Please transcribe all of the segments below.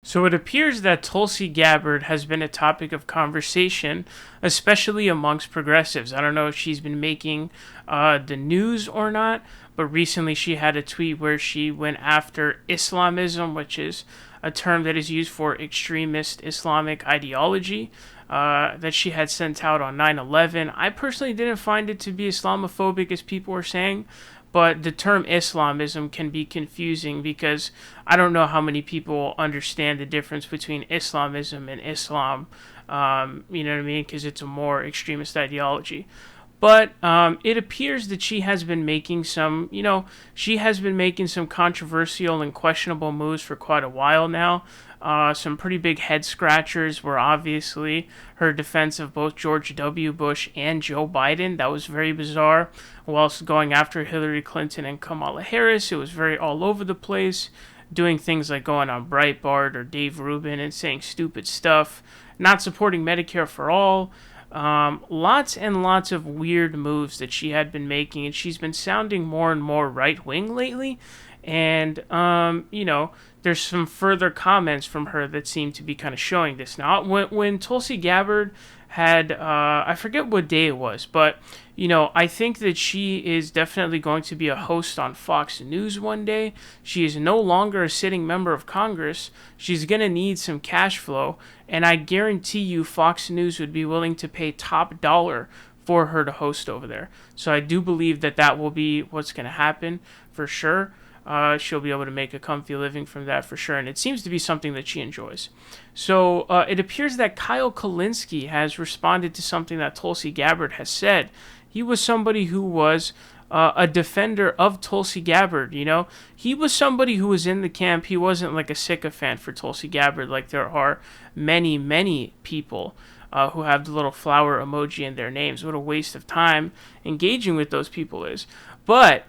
So it appears that Tulsi Gabbard has been a topic of conversation, especially amongst progressives. I don't know if she's been making the news or not, but recently she had a tweet where she went after Islamism, which is a term that is used for extremist Islamic ideology. That she had sent out on 9/11. I personally didn't find it to be Islamophobic as people were saying, but the term Islamism can be confusing because I don't know how many people understand the difference between Islamism and Islam. You know what I mean? Because it's a more extremist ideology. But it appears that she has been making she has been making some controversial and questionable moves for quite a while now. Some pretty big head scratchers were obviously her defense of both George W. Bush and Joe Biden. That was very bizarre. Whilst going after Hillary Clinton and Kamala Harris, it was very all over the place. Doing things like going on Breitbart or Dave Rubin and saying stupid stuff. Not supporting Medicare for all. Lots and lots of weird moves that she had been making, and she's been sounding more and more right-wing lately. And, there's some further comments from her that seem to be kind of showing this. Now, when Tulsi Gabbard had, I forget what day it was, but, I think that she is definitely going to be a host on Fox News one day. She is no longer a sitting member of Congress. She's going to need some cash flow, and I guarantee you Fox News would be willing to pay top dollar for her to host over there. So I do believe that will be what's going to happen for sure. She'll be able to make a comfy living from that for sure, and it seems to be something that she enjoys. So it appears that Kyle Kulinski has responded to something that Tulsi Gabbard has said. He was somebody who was a defender of Tulsi Gabbard, He was somebody who was in the camp. He wasn't like a sycophant for Tulsi Gabbard like there are many, many people who have the little flower emoji in their names. What a waste of time engaging with those people is. But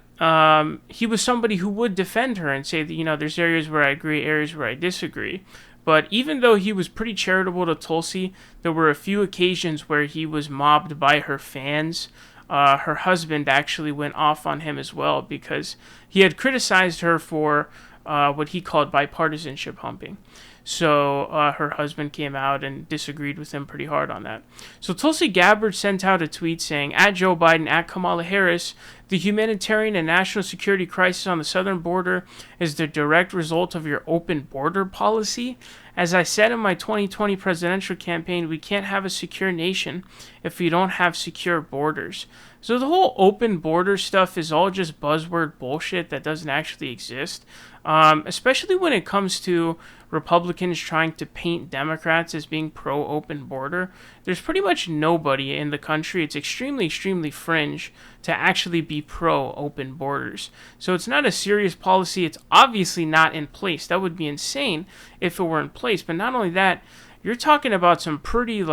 he was somebody who would defend her and say that, there's areas where I agree, areas where I disagree. But even though he was pretty charitable to Tulsi, there were a few occasions where he was mobbed by her fans. Her husband actually went off on him as well because he had criticized her for what he called bipartisanship humping. So her husband came out and disagreed with him pretty hard on that. So Tulsi Gabbard sent out a tweet saying, at Joe Biden, at Kamala Harris, the humanitarian and national security crisis on the southern border is the direct result of your open border policy. As I said in my 2020 presidential campaign, we can't have a secure nation if we don't have secure borders. So the whole open border stuff is all just buzzword bullshit that doesn't actually exist. Especially when it comes to Republicans trying to paint Democrats as being pro-open border. There's pretty much nobody in the country. It's extremely, extremely fringe to actually be pro-open borders. So it's not a serious policy. It's obviously not in place. That would be insane if it were in place. But not only that, you're talking about some pretty,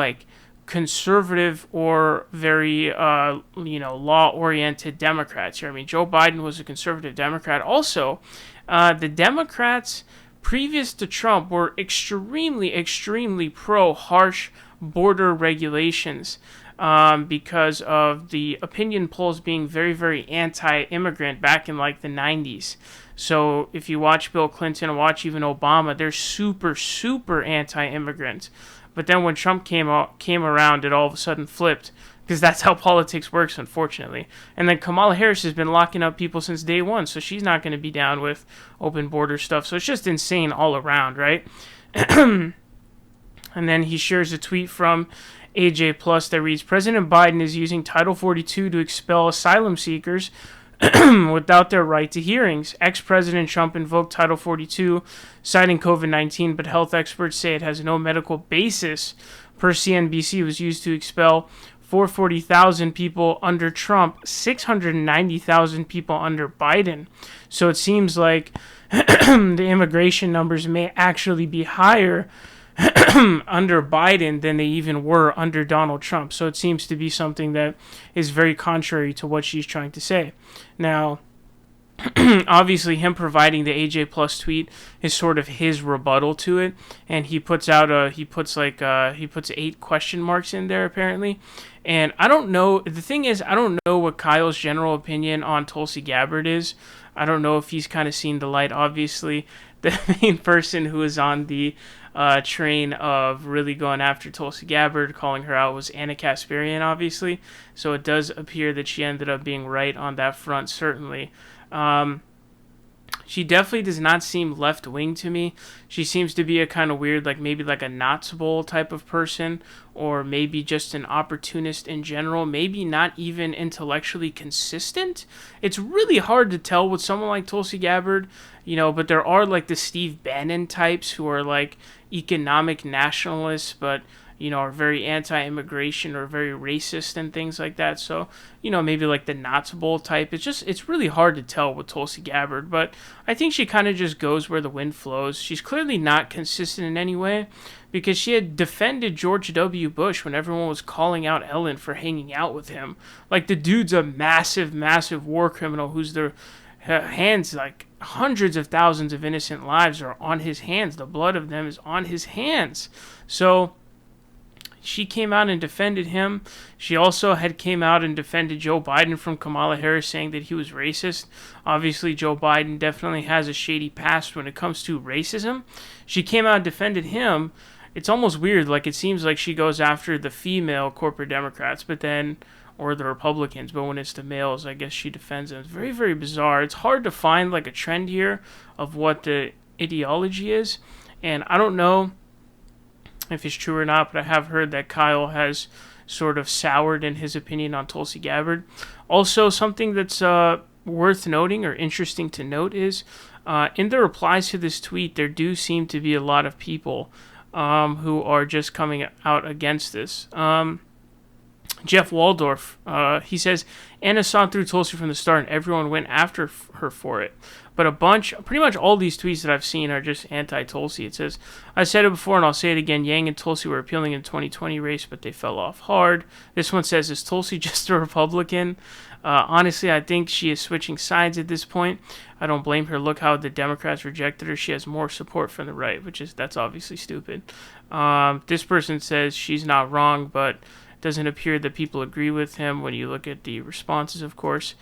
conservative or very, law-oriented Democrats here. I mean, Joe Biden was a conservative Democrat. Also, the Democrats previous to Trump were extremely, extremely pro-harsh border regulations because of the opinion polls being very, very anti-immigrant back in the 90s. So if you watch Bill Clinton, watch even Obama, they're super, super anti-immigrant. But then when Trump came around, it all of a sudden flipped, because that's how politics works, unfortunately. And then Kamala Harris has been locking up people since day one, so she's not going to be down with open border stuff. So it's just insane all around, right? And then he shares a tweet from AJ Plus that reads, President Biden is using Title 42 to expel asylum seekers without their right to hearings. Ex-President Trump invoked Title 42, citing COVID-19, but health experts say it has no medical basis. Per CNBC, it was used to expel 440,000 people under Trump, 690,000 people under Biden. So it seems like the immigration numbers may actually be higher under Biden than they even were under Donald Trump. So it seems to be something that is very contrary to what she's trying to say. Now, obviously him providing the AJ Plus tweet is sort of his rebuttal to it, and he puts 8 question marks in there apparently. And I don't know, the thing is, I don't know what Kyle's general opinion on Tulsi Gabbard is. I don't know if he's kind of seen the light. Obviously, the main person who is on the train of really going after Tulsi Gabbard, calling her out, was Anna Kasparian, obviously. So it does appear that she ended up being right on that front, certainly. She definitely does not seem left-wing to me. She seems to be a kind of weird, like maybe like a Knott's Bowl type of person, or maybe just an opportunist in general, maybe not even intellectually consistent. It's really hard to tell with someone like Tulsi Gabbard, but there are like the Steve Bannon types who are like economic nationalists, but are very anti-immigration or very racist and things like that. So, maybe like the Knott's Bowl type. It's really hard to tell with Tulsi Gabbard, but I think she kind of just goes where the wind flows. She's clearly not consistent in any way, because she had defended George W. Bush when everyone was calling out Ellen for hanging out with him. Like, the dude's a massive, massive war criminal who's their hands, like hundreds of thousands of innocent lives are on his hands. The blood of them is on his hands. So she came out and defended him. She also had came out and defended Joe Biden from Kamala Harris, saying that he was racist. Obviously, Joe Biden definitely has a shady past when it comes to racism. She came out and defended him. It's almost weird. Like, it seems like she goes after the female corporate Democrats, or the Republicans, but when it's the males, I guess she defends them. It's very, very bizarre. It's hard to find like a trend here of what the ideology is, and I don't know if it's true or not, but I have heard that Kyle has sort of soured in his opinion on Tulsi Gabbard. Also, something that's worth noting or interesting to note is in the replies to this tweet, there do seem to be a lot of people who are just coming out against this. Jeff Waldorf, he says, Anna saw through Tulsi from the start and everyone went after her for it. But pretty much all these tweets that I've seen are just anti-Tulsi. It says, I said it before and I'll say it again, Yang and Tulsi were appealing in the 2020 race, but they fell off hard. This one says, is Tulsi just a Republican? Honestly, I think she is switching sides at this point. I don't blame her. Look how the Democrats rejected her. She has more support from the right, that's obviously stupid. This person says she's not wrong, but doesn't appear that people agree with him when you look at the responses, of course.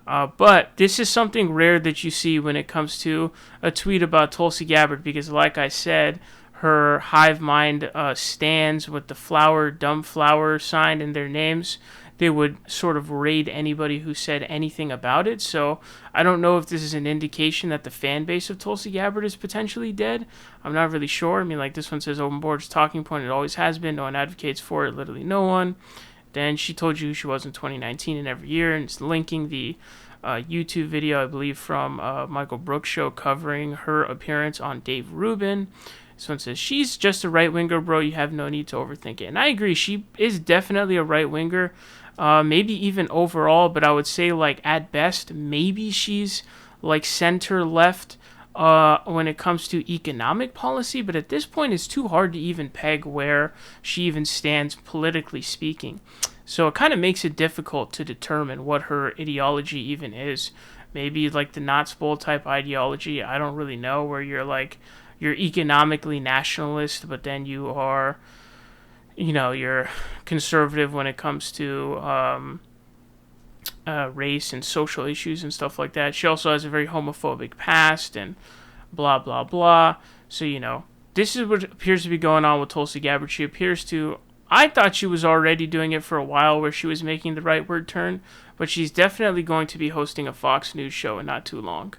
But this is something rare that you see when it comes to a tweet about Tulsi Gabbard, because like I said, her hive mind stands with the dumb flower sign in their names. They would sort of raid anybody who said anything about it. So I don't know if this is an indication that the fan base of Tulsi Gabbard is potentially dead. I'm not really sure. I mean, like this one says, open board's talking point. It always has been. No one advocates for it. Literally no one. Then she told you who she was in 2019 and every year. And it's linking the YouTube video, I believe, from Michael Brooks' show covering her appearance on Dave Rubin. This one says, she's just a right-winger, bro. You have no need to overthink it. And I agree. She is definitely a right-winger. Maybe even overall, but I would say, like, at best, maybe she's, like, center-left when it comes to economic policy. But at this point, it's too hard to even peg where she even stands politically speaking. So it kind of makes it difficult to determine what her ideology even is. Maybe, like, the Knott's Bowl type ideology. I don't really know, where you're economically nationalist, but then you are, you're conservative when it comes to race and social issues and stuff like that. She also has a very homophobic past and blah, blah, blah. So, this is what appears to be going on with Tulsi Gabbard. She appears to, I thought she was already doing it for a while, where she was making the rightward turn, but she's definitely going to be hosting a Fox News show in not too long.